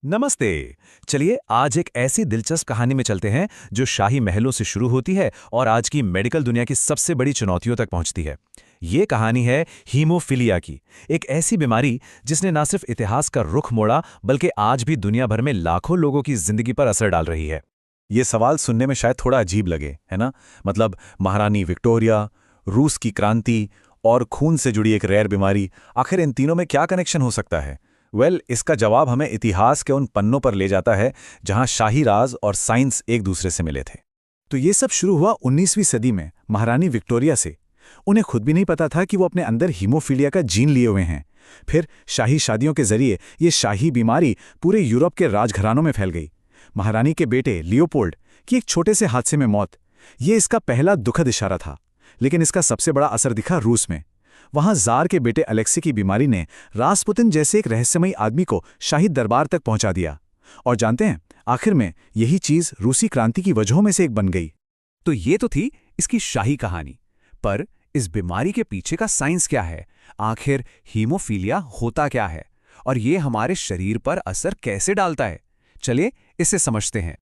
नमस्ते। चलिए आज एक ऐसी दिलचस्प कहानी में चलते हैं जो शाही महलों से शुरू होती है और आज की मेडिकल दुनिया की सबसे बड़ी चुनौतियों तक पहुंचती है। ये कहानी है हीमोफीलिया की, एक ऐसी बीमारी जिसने न सिर्फ इतिहास का रुख मोड़ा बल्कि आज भी दुनिया भर में लाखों लोगों की जिंदगी पर असर डाल रही है। ये सवाल सुनने में शायद थोड़ा अजीब लगे, है ना? मतलब महारानी विक्टोरिया, रूस की क्रांति और खून से जुड़ी एक रेयर बीमारी, आखिर इन तीनों में क्या कनेक्शन हो सकता है? इसका जवाब हमें इतिहास के उन पन्नों पर ले जाता है जहां शाही राज और साइंस एक दूसरे से मिले थे। तो ये सब शुरू हुआ 19वीं सदी में महारानी विक्टोरिया से। उन्हें खुद भी नहीं पता था कि वो अपने अंदर हीमोफीलिया का जीन लिए हुए हैं। फिर शाही शादियों के जरिए ये शाही बीमारी पूरे यूरोप के राजघरानों में फैल गई। महारानी के बेटे लियोपोल्ड की एक छोटे से हादसे में मौत, ये इसका पहला दुखद इशारा था। लेकिन इसका सबसे बड़ा असर दिखा रूस में। वहां जार के बेटे अलेक्सी की बीमारी ने रासपुतिन जैसे एक रहस्यमयी आदमी को शाही दरबार तक पहुंचा दिया। और जानते हैं, आखिर में यही चीज रूसी क्रांति की वजहों में से एक बन गई। तो ये तो थी इसकी शाही कहानी, पर इस बीमारी के पीछे का साइंस क्या है? आखिर हीमोफीलिया होता क्या है और ये हमारे शरीर पर असर कैसे डालता है? चलिए इसे समझते हैं।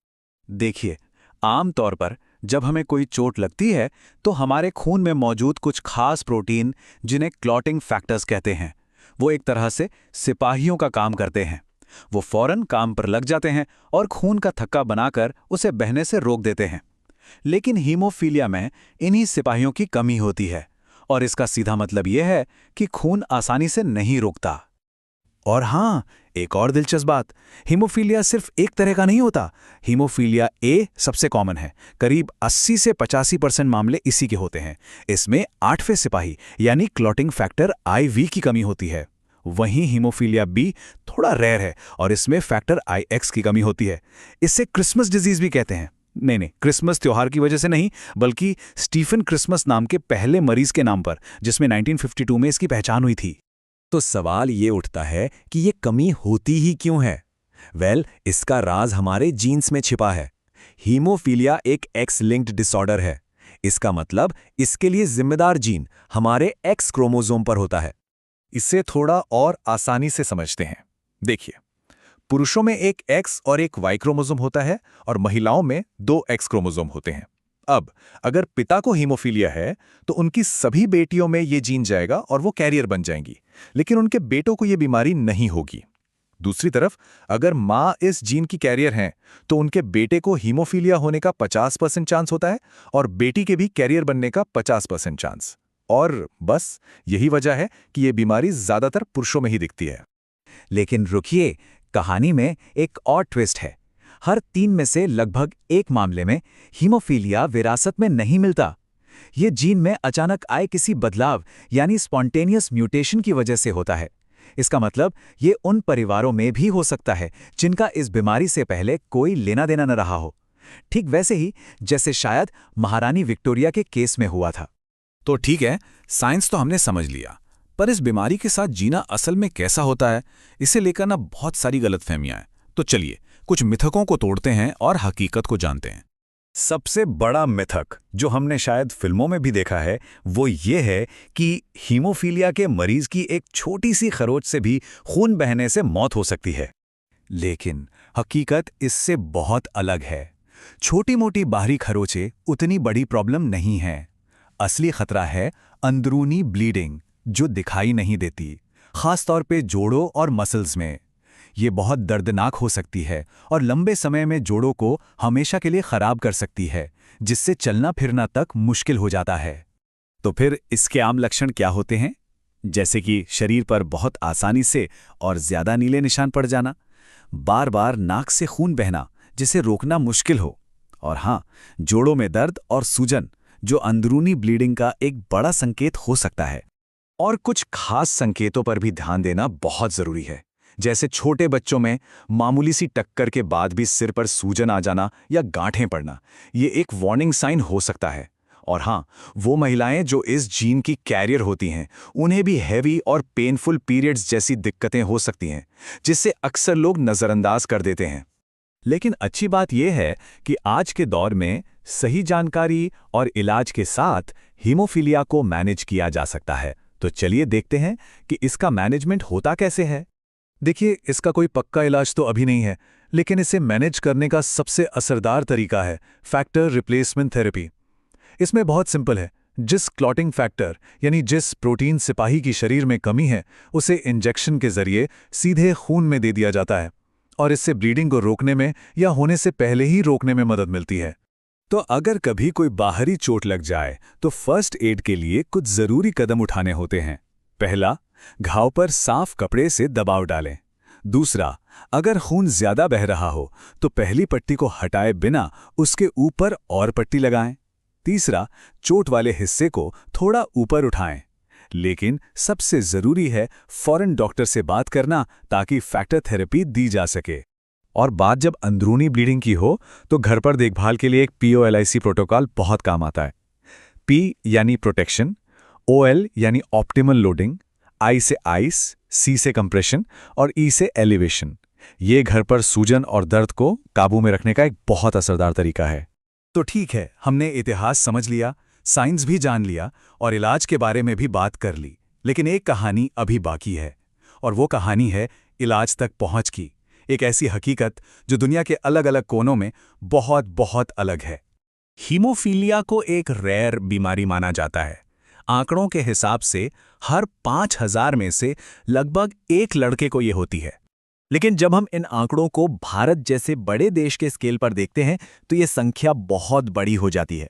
देखिए, आमतौर पर जब हमें कोई चोट लगती है तो हमारे खून में मौजूद कुछ खास प्रोटीन, जिन्हें क्लॉटिंग फैक्टर्स कहते हैं, वो एक तरह से सिपाहियों का काम करते हैं। वो फौरन काम पर लग जाते हैं और खून का थक्का बनाकर उसे बहने से रोक देते हैं। लेकिन हीमोफीलिया में इन्हीं सिपाहियों की कमी होती है और इसका सीधा मतलब यह है कि खून आसानी से नहीं रुकता। और हाँ, एक और दिलचस्प बात, हीमोफीलिया सिर्फ एक तरह का नहीं होता। हीमोफीलिया ए सबसे कॉमन है। करीब 80 से 85% मामले इसी के होते हैं। इसमें 8वें सिपाही यानी क्लॉटिंग फैक्टर IV की कमी होती है। वहीं हीमोफीलिया बी थोड़ा रेयर है और इसमें फैक्टर IX की कमी होती है। इसे क्रिसमस डिजीज भी कहते हैं। नहीं, क्रिसमस त्योहार की वजह से नहीं, बल्कि स्टीफन क्रिसमस नाम के पहले मरीज के नाम पर, जिसमें 1952 में इसकी पहचान हुई थी। तो सवाल ये उठता है कि ये कमी होती ही क्यों है? इसका राज हमारे जीन्स में छिपा है। हीमोफीलिया एक एक्स लिंक्ड डिसऑर्डर है। इसका मतलब इसके लिए जिम्मेदार जीन हमारे एक्स क्रोमोसोम पर होता है। इसे थोड़ा और आसानी से समझते हैं। देखिए, पुरुषों में एक एक्स और एक वाई क्रोमोसोम होता है और महिलाओं में 2 एक्स क्रोमोसोम होते हैं। अब अगर पिता को हीमोफीलिया है तो उनकी सभी बेटियों में ये जीन जाएगा और वो कैरियर बन जाएंगी, लेकिन उनके बेटों को ये बीमारी नहीं होगी। दूसरी तरफ, अगर माँ इस जीन की कैरियर हैं तो उनके बेटे को हीमोफीलिया होने का 50% चांस होता है और बेटी के भी कैरियर बनने का 50% चांस। और बस यही वजह है कि ये बीमारी ज्यादातर पुरुषों में ही दिखती है। लेकिन रुकिए, कहानी में एक और ट्विस्ट है। हर 3 में से लगभग 1 मामले में हीमोफीलिया विरासत में नहीं मिलता। ये जीन में अचानक आए किसी बदलाव यानी स्पॉन्टेनियस म्यूटेशन की वजह से होता है। इसका मतलब ये उन परिवारों में भी हो सकता है जिनका इस बीमारी से पहले कोई लेना देना न रहा हो। ठीक वैसे ही जैसे शायद महारानी विक्टोरिया के केस में हुआ था। तो ठीक है, साइंस तो हमने समझ लिया, पर इस बीमारी के साथ जीना असल में कैसा होता है, इसे लेकर ना बहुत सारी गलतफहमियां हैं। तो चलिए कुछ मिथकों को तोड़ते हैं और हकीकत को जानते हैं। सबसे बड़ा मिथक जो हमने शायद फिल्मों में भी देखा है वो ये है कि हीमोफीलिया के मरीज की एक छोटी सी खरोंच से भी खून बहने से मौत हो सकती है। लेकिन हकीकत इससे बहुत अलग है। छोटी मोटी बाहरी खरोंचें उतनी बड़ी प्रॉब्लम नहीं है। असली खतरा है अंदरूनी ब्लीडिंग, जो दिखाई नहीं देती, खासतौर पे जोड़ों और मसल्स में। ये बहुत दर्दनाक हो सकती है और लंबे समय में जोड़ों को हमेशा के लिए खराब कर सकती है, जिससे चलना फिरना तक मुश्किल हो जाता है। तो फिर इसके आम लक्षण क्या होते हैं? जैसे कि शरीर पर बहुत आसानी से और ज्यादा नीले निशान पड़ जाना, बार बार नाक से खून बहना जिसे रोकना मुश्किल हो, और हाँ, जोड़ों में दर्द और सूजन, जो अंदरूनी ब्लीडिंग का एक बड़ा संकेत हो सकता है। और कुछ खास संकेतों पर भी ध्यान देना बहुत जरूरी है, जैसे छोटे बच्चों में मामूली सी टक्कर के बाद भी सिर पर सूजन आ जाना या गांठें पड़ना, ये एक वार्निंग साइन हो सकता है। और हाँ, वो महिलाएं जो इस जीन की कैरियर होती हैं, उन्हें भी हैवी और पेनफुल पीरियड्स जैसी दिक्कतें हो सकती हैं, जिससे अक्सर लोग नज़रअंदाज कर देते हैं। लेकिन अच्छी बात यह है कि आज के दौर में सही जानकारी और इलाज के साथ हीमोफीलिया को मैनेज किया जा सकता है। तो चलिए देखते हैं कि इसका मैनेजमेंट होता कैसे है। देखिए, इसका कोई पक्का इलाज तो अभी नहीं है, लेकिन इसे मैनेज करने का सबसे असरदार तरीका है फैक्टर रिप्लेसमेंट थेरेपी। इसमें बहुत सिंपल है। जिस क्लॉटिंग फैक्टर यानी जिस प्रोटीन सिपाही की शरीर में कमी है, उसे इंजेक्शन के जरिए सीधे खून में दे दिया जाता है और इससे ब्लीडिंग को रोकने में या होने से पहले ही रोकने में मदद मिलती है। तो अगर कभी कोई बाहरी चोट लग जाए तो फर्स्ट एड के लिए कुछ जरूरी कदम उठाने होते हैं। पहला, घाव पर साफ कपड़े से दबाव डालें। दूसरा, अगर खून ज्यादा बह रहा हो तो पहली पट्टी को हटाए बिना उसके ऊपर और पट्टी लगाएं। तीसरा, चोट वाले हिस्से को थोड़ा ऊपर उठाएं। लेकिन सबसे जरूरी है फौरन डॉक्टर से बात करना ताकि फैक्टर थेरेपी दी जा सके। और बात जब अंदरूनी ब्लीडिंग की हो तो घर पर देखभाल के लिए एक POLIC प्रोटोकॉल बहुत काम आता है। P यानी प्रोटेक्शन, OL यानी ऑप्टिमल लोडिंग, I से आइस, C से कंप्रेशन और E से एलिवेशन। ये घर पर सूजन और दर्द को काबू में रखने का एक बहुत असरदार तरीका है। तो ठीक है, हमने इतिहास समझ लिया, साइंस भी जान लिया और इलाज के बारे में भी बात कर ली, लेकिन एक कहानी अभी बाकी है। और वो कहानी है इलाज तक पहुंच की, एक ऐसी हकीकत जो दुनिया के अलग अलग कोनों में बहुत बहुत अलग है। हीमोफीलिया को एक रेयर बीमारी माना जाता है। आंकड़ों के हिसाब से हर 5000 में से लगभग एक लड़के को ये होती है। लेकिन जब हम इन आंकड़ों को भारत जैसे बड़े देश के स्केल पर देखते हैं तो ये संख्या बहुत बड़ी हो जाती है।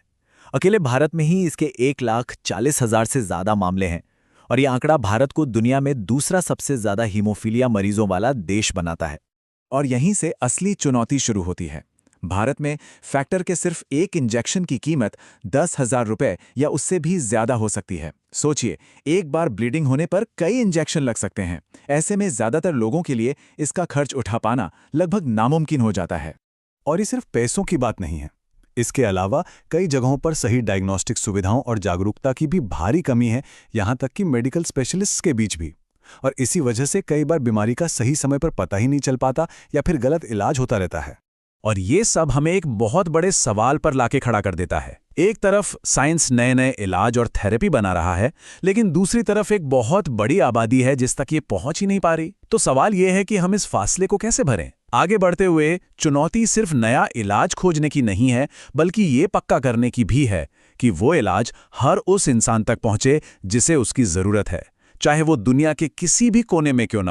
अकेले भारत में ही इसके 1,40,000 से ज्यादा मामले हैं और ये आंकड़ा भारत को दुनिया में दूसरा सबसे ज्यादा हीमोफीलिया मरीजों वाला देश बनाता है। और यहीं से असली चुनौती शुरू होती है। भारत में फैक्टर के सिर्फ एक इंजेक्शन की कीमत 10,000 रुपए या उससे भी ज्यादा हो सकती है। सोचिए, एक बार ब्लीडिंग होने पर कई इंजेक्शन लग सकते हैं। ऐसे में ज्यादातर लोगों के लिए इसका खर्च उठा पाना लगभग नामुमकिन हो जाता है। और ये सिर्फ पैसों की बात नहीं है। इसके अलावा कई जगहों पर सही डायग्नोस्टिक सुविधाओं और जागरूकता की भी भारी कमी है, यहाँ तक कि मेडिकल स्पेशलिस्ट्स के बीच भी। और इसी वजह से कई बार बीमारी का सही समय पर पता ही नहीं चल पाता या फिर गलत इलाज होता रहता है। और ये सब हमें एक बहुत बड़े सवाल पर लाके खड़ा कर देता है। एक तरफ साइंस नए नए इलाज और थेरेपी बना रहा है, लेकिन दूसरी तरफ एक बहुत बड़ी आबादी है जिस तक ये पहुंच ही नहीं पा रही। तो सवाल ये है कि हम इस फासले को कैसे भरें? आगे बढ़ते हुए चुनौती सिर्फ नया इलाज खोजने की नहीं है, बल्कि ये पक्का करने की भी है कि वो इलाज हर उस इंसान तक पहुंचे जिसे उसकी जरूरत है, चाहे वो दुनिया के किसी भी कोने में क्यों ना हो।